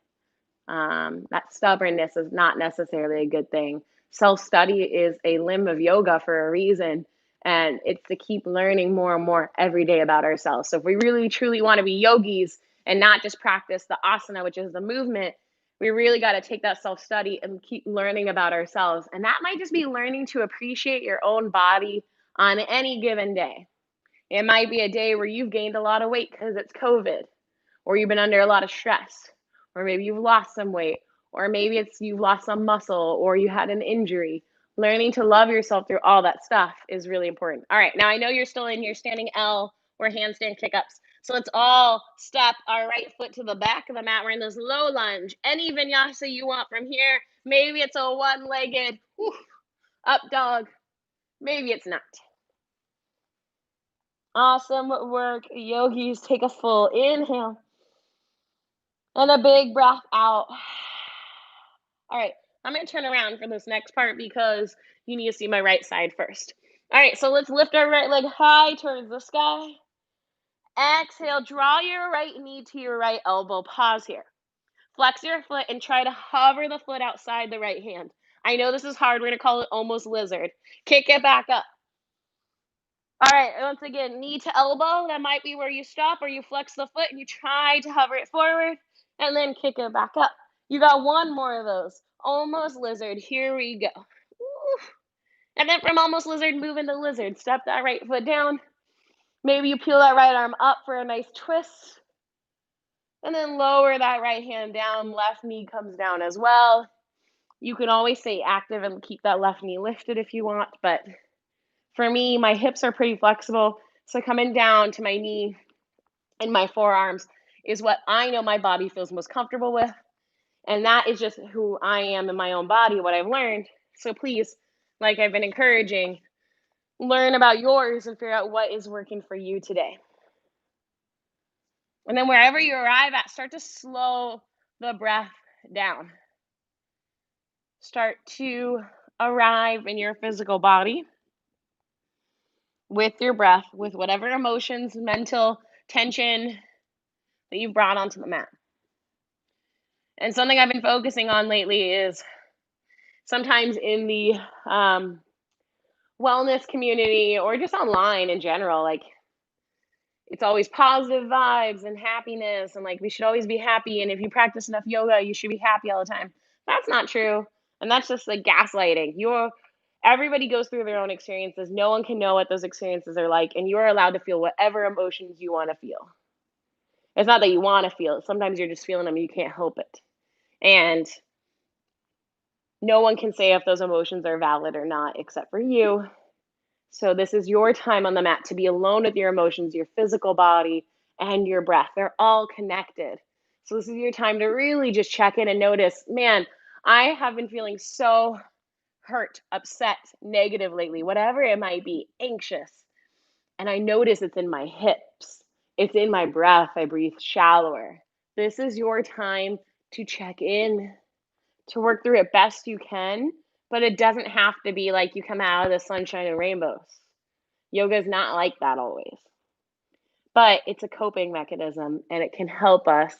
that stubbornness is not necessarily a good thing. Self-study is a limb of yoga for a reason, and it's to keep learning more and more every day about ourselves. So if we really truly want to be yogis and not just practice the asana, which is the movement, we really got to take that self-study and keep learning about ourselves. And that might just be learning to appreciate your own body on any given day. It might be a day where you've gained a lot of weight because it's COVID, or you've been under a lot of stress, or maybe you've lost some weight, or maybe it's you've lost some muscle, or you had an injury. Learning to love yourself through all that stuff is really important. All right, now I know you're still in your standing L or handstand kick-ups, So let's all step our right foot to the back of the mat. We're in this low lunge. Any vinyasa you want from here. Maybe it's a one-legged up dog. Maybe it's not. Awesome work, yogis. Take a full inhale and a big breath out. All right, I'm going to turn around for this next part because you need to see my right side first. All right, so let's lift our right leg high towards the sky. Exhale, draw your right knee to your right elbow. Pause here. Flex your foot and try to hover the foot outside the right hand. I know this is hard. We're going to call it almost lizard. Kick it back up. All right, once again, knee to elbow. That might be where you stop, or you flex the foot and you try to hover it forward and then kick it back up. You got one more of those. Almost lizard. Here we go. Woo. And then from almost lizard, move into lizard. Step that right foot down. Maybe you peel that right arm up for a nice twist. And then lower that right hand down. Left knee comes down as well. You can always stay active and keep that left knee lifted if you want, but for me, my hips are pretty flexible. So coming down to my knee and my forearms is what I know my body feels most comfortable with. And that is just who I am in my own body, what I've learned. So please, like I've been encouraging, learn about yours and figure out what is working for you today. And then wherever you arrive at, start to slow the breath down. Start to arrive in your physical body with your breath, with whatever emotions, mental tension that you've brought onto the mat. And something I've been focusing on lately is sometimes in the wellness community or just online in general, like it's always positive vibes and happiness, and like we should always be happy. And if you practice enough yoga, you should be happy all the time. That's not true. And that's just like gaslighting. Everybody goes through their own experiences. No one can know what those experiences are like, and you are allowed to feel whatever emotions you want to feel. It's not that you want to feel it. Sometimes you're just feeling them and you can't help it. And no one can say if those emotions are valid or not except for you. So this is your time on the mat to be alone with your emotions, your physical body, and your breath. They're all connected. So this is your time to really just check in and notice, man, I have been feeling so hurt, upset, negative lately, whatever it might be, anxious. And I notice it's in my hips. It's in my breath. I breathe shallower. This is your time to check in, to work through it best you can, but it doesn't have to be like you come out of the sunshine and rainbows. Yoga is not like that always, but it's a coping mechanism and it can help us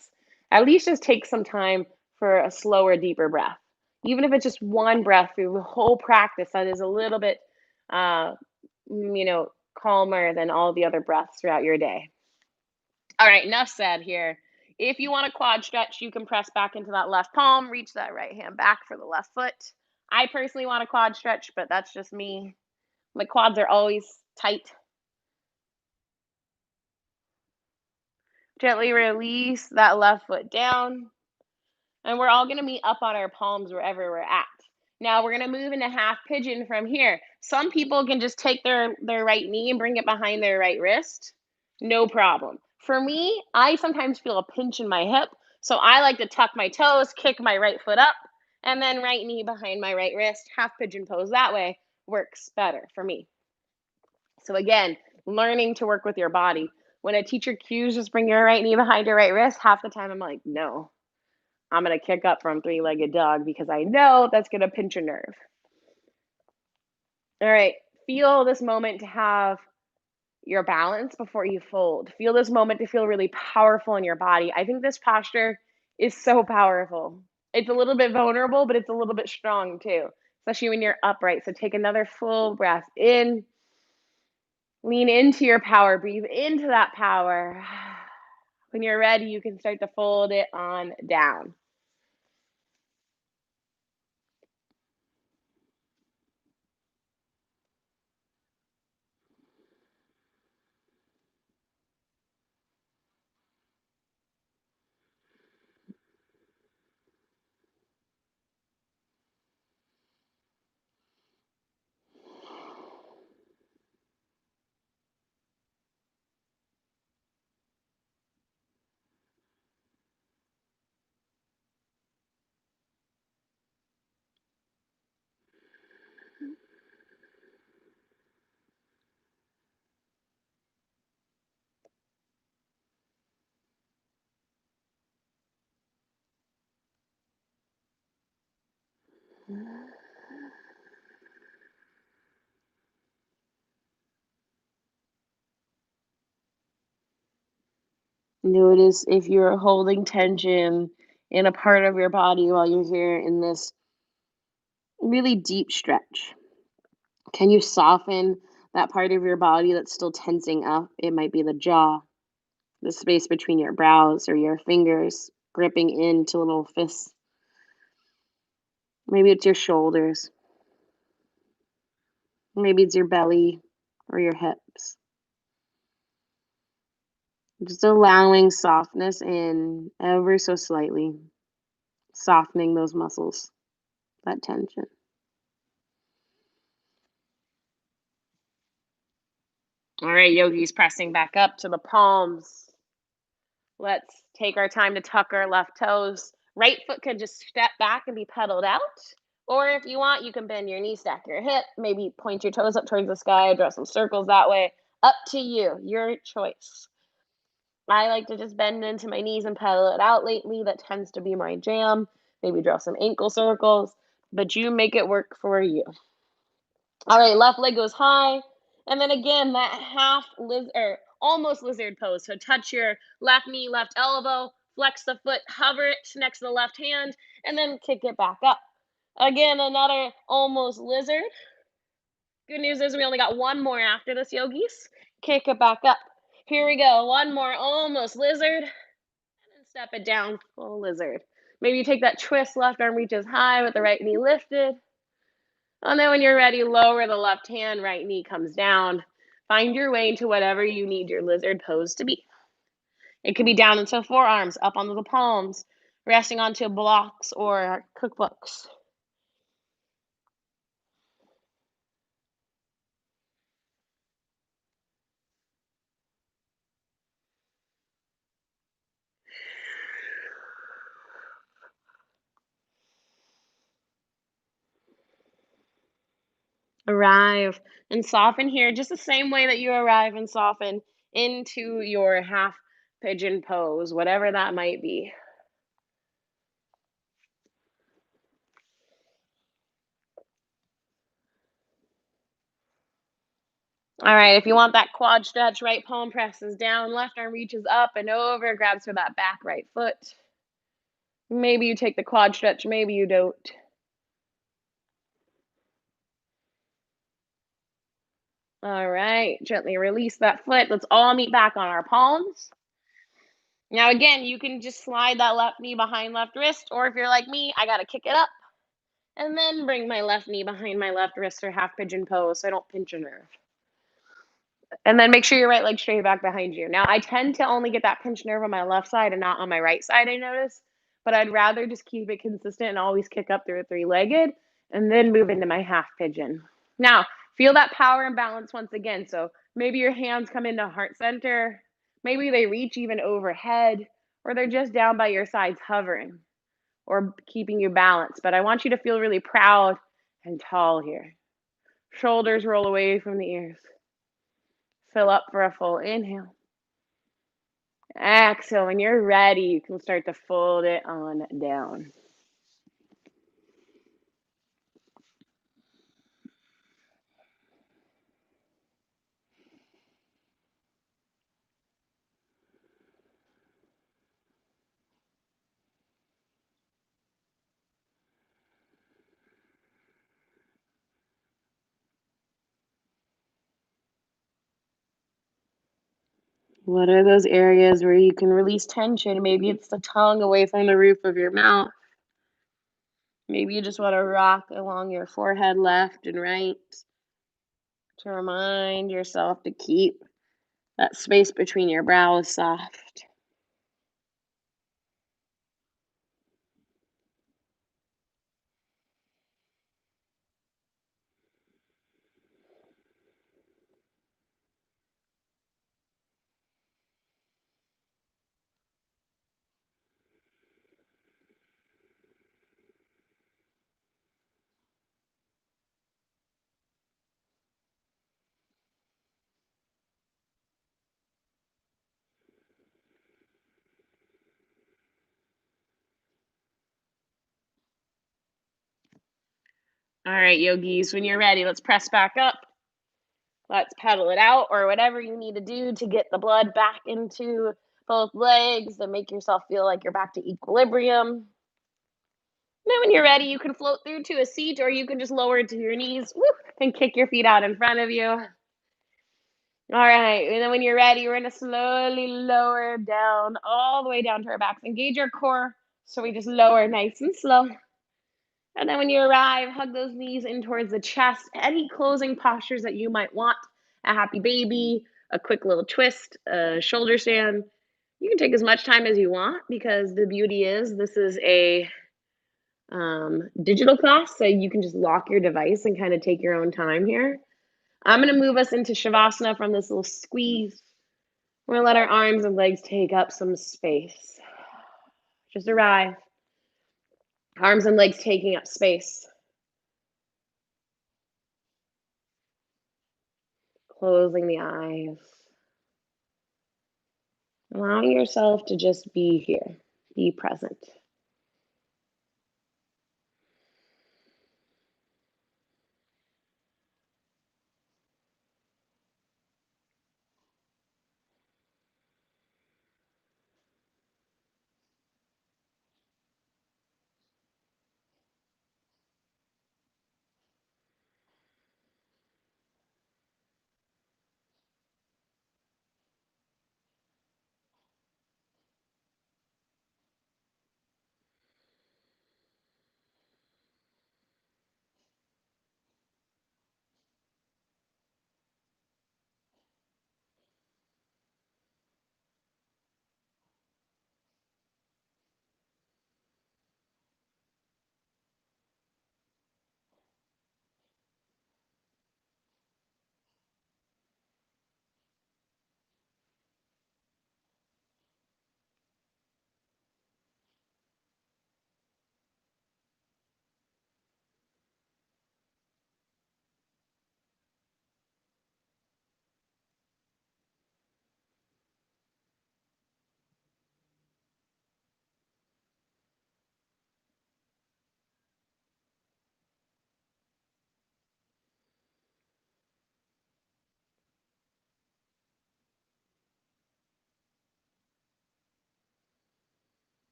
at least just take some time for a slower, deeper breath. Even if it's just one breath through the whole practice, that is a little bit, uh, calmer than all the other breaths throughout your day. All right, enough said here. If you want a quad stretch, you can press back into that left palm, reach that right hand back for the left foot. I personally want a quad stretch, but that's just me. My quads are always tight. Gently release that left foot down. And we're all going to meet up on our palms wherever we're at. Now we're going to move into half pigeon from here. Some people can just take their right knee and bring it behind their right wrist. No problem. For me, I sometimes feel a pinch in my hip. So I like to tuck my toes, kick my right foot up, and then right knee behind my right wrist. Half pigeon pose that way works better for me. So again, learning to work with your body. When a teacher cues just bring your right knee behind your right wrist, half the time I'm like, no, I'm going to kick up from three-legged dog because I know that's going to pinch a nerve. All right, feel this moment to have your balance before you fold. Feel this moment to feel really powerful in your body. I think this posture is so powerful. It's a little bit vulnerable, but it's a little bit strong too, especially when you're upright. So take another full breath in. Lean into your power. Breathe into that power. When you're ready, you can start to fold it on down. Notice if you're holding tension in a part of your body while you're here in this really deep stretch. Can you soften that part of your body that's still tensing up? It might be the jaw, the space between your brows, or your fingers gripping into little fists. Maybe it's your shoulders. Maybe it's your belly or your hips. Just allowing softness in ever so slightly, softening those muscles, that tension. All right, yogis, pressing back up to the palms. Let's take our time to tuck our left toes. Right foot can just step back and be pedaled out. Or if you want, you can bend your knee, stack your hip, maybe point your toes up towards the sky, draw some circles that way. Up to you, your choice. I like to just bend into my knees and pedal it out lately. That tends to be my jam. Maybe draw some ankle circles, but you make it work for you. All right, left leg goes high. And then again, that half lizard, or almost lizard pose. So touch your left knee, left elbow, flex the foot, hover it next to the left hand, and then kick it back up. Again, another almost lizard. Good news is we only got one more after this, yogis. Kick it back up. Here we go. One more almost lizard. And then step it down, full lizard. Maybe you take that twist, left arm reaches high with the right knee lifted. And then when you're ready, lower the left hand, right knee comes down. Find your way into whatever you need your lizard pose to be. It could be down into forearms, up onto the palms, resting onto blocks or cookbooks. Arrive and soften here, just the same way that you arrive and soften into your half pigeon pose, whatever that might be. All right, if you want that quad stretch, right palm presses down, left arm reaches up and over, grabs for that back right foot. Maybe you take the quad stretch, maybe you don't. All right, gently release that foot. Let's all meet back on our palms. Now, again, you can just slide that left knee behind left wrist, or if you're like me, I got to kick it up and then bring my left knee behind my left wrist or half pigeon pose so I don't pinch a nerve. And then make sure your right leg straight back behind you. Now, I tend to only get that pinched nerve on my left side and not on my right side, I notice. But I'd rather just keep it consistent and always kick up through a three-legged and then move into my half pigeon. Now, feel that power and balance once again. So maybe your hands come into heart center. Maybe they reach even overhead, or they're just down by your sides hovering or keeping you balanced. But I want you to feel really proud and tall here. Shoulders roll away from the ears. Fill up for a full inhale. Exhale. When you're ready, you can start to fold it on down. What are those areas where you can release tension? Maybe it's the tongue away from the roof of your mouth. Maybe you just want to rock along your forehead left and right to remind yourself to keep that space between your brows soft. All right, yogis, when you're ready, let's press back up. Let's pedal it out or whatever you need to do to get the blood back into both legs and make yourself feel like you're back to equilibrium. Then when you're ready, you can float through to a seat or you can just lower it to your knees and kick your feet out in front of you. All right, and then when you're ready, we're gonna slowly lower down, all the way down to our backs. Engage our core, so we just lower nice and slow. And then when you arrive, hug those knees in towards the chest. Any closing postures that you might want, a happy baby, a quick little twist, a shoulder stand. You can take as much time as you want because the beauty is this is a digital class, so you can just lock your device and kind of take your own time here. I'm going to move us into Shavasana from this little squeeze. We're going to let our arms and legs take up some space. Just arrive. Arms and legs taking up space. Closing the eyes. Allowing yourself to just be here, be present.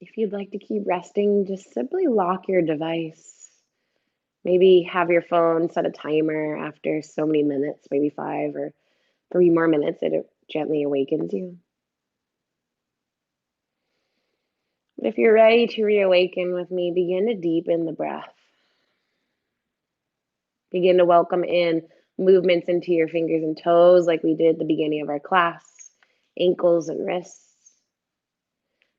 If you'd like to keep resting, just simply lock your device. Maybe have your phone set a timer after so many minutes, maybe 5 or 3 more minutes, it gently awakens you. But if you're ready to reawaken with me, begin to deepen the breath. Begin to welcome in movements into your fingers and toes like we did at the beginning of our class, ankles and wrists.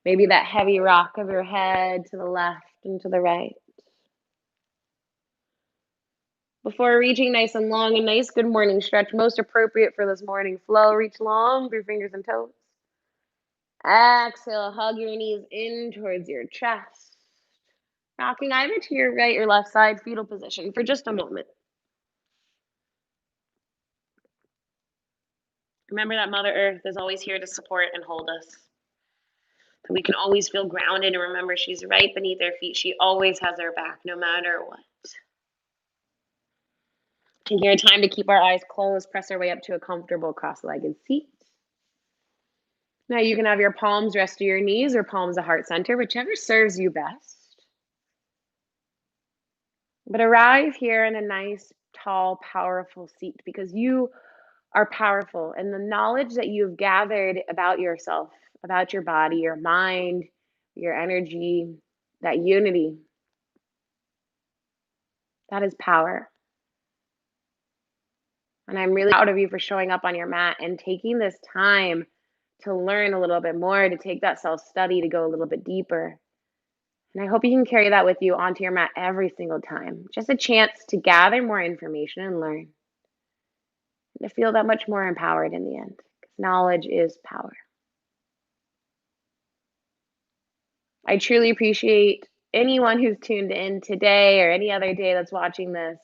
Maybe that heavy rock of your head to the left and to the right. Before reaching nice and long, a nice good morning stretch, most appropriate for this morning flow. Reach long through fingers and toes. Exhale, hug your knees in towards your chest. Rocking either to your right or left side, fetal position for just a moment. Remember that Mother Earth is always here to support and hold us. So we can always feel grounded and remember she's right beneath our feet. She always has our back, no matter what. Taking our time to keep our eyes closed, press our way up to a comfortable cross-legged seat. Now you can have your palms rest to your knees or palms to heart center, whichever serves you best. But arrive here in a nice, tall, powerful seat because you are powerful. And the knowledge that you've gathered about yourself, about your body, your mind, your energy, that unity, that is power. And I'm really proud of you for showing up on your mat and taking this time to learn a little bit more, to take that self study, to go a little bit deeper. And I hope you can carry that with you onto your mat every single time. Just a chance to gather more information and learn, and to feel that much more empowered in the end. Because knowledge is power. I truly appreciate anyone who's tuned in today or any other day that's watching this.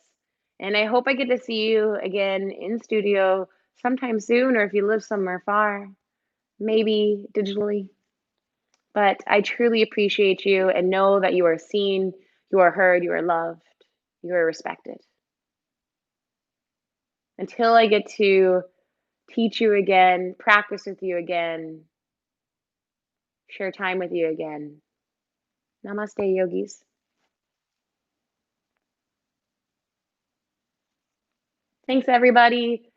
And I hope I get to see you again in studio sometime soon, or if you live somewhere far, maybe digitally. But I truly appreciate you and know that you are seen, you are heard, you are loved, you are respected. Until I get to teach you again, practice with you again, share time with you again. Namaste, yogis. Thanks, everybody.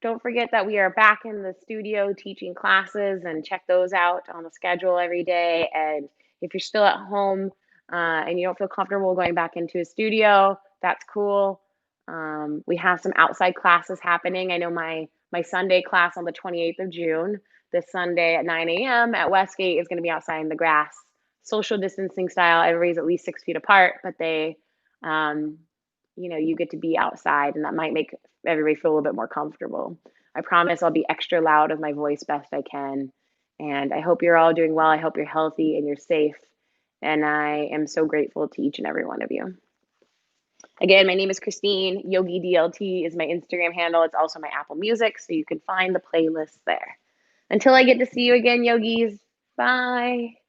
Don't forget that we are back in the studio teaching classes and check those out on the schedule every day. And if you're still at home and you don't feel comfortable going back into a studio, that's cool. We have some outside classes happening. I know my Sunday class on the 28th of June, this Sunday at 9 a.m. at Westgate is going to be outside in the grass, social distancing style. Everybody's at least 6 feet apart, but um, you get to be outside, and that might make everybody feel a little bit more comfortable. I promise I'll be extra loud with my voice best I can. And I hope you're all doing well. I hope you're healthy and you're safe. And I am so grateful to each and every one of you. Again, my name is Christine. Yogi DLT is my Instagram handle. It's also my Apple Music, so you can find the playlist there. Until I get to see you again, yogis, bye.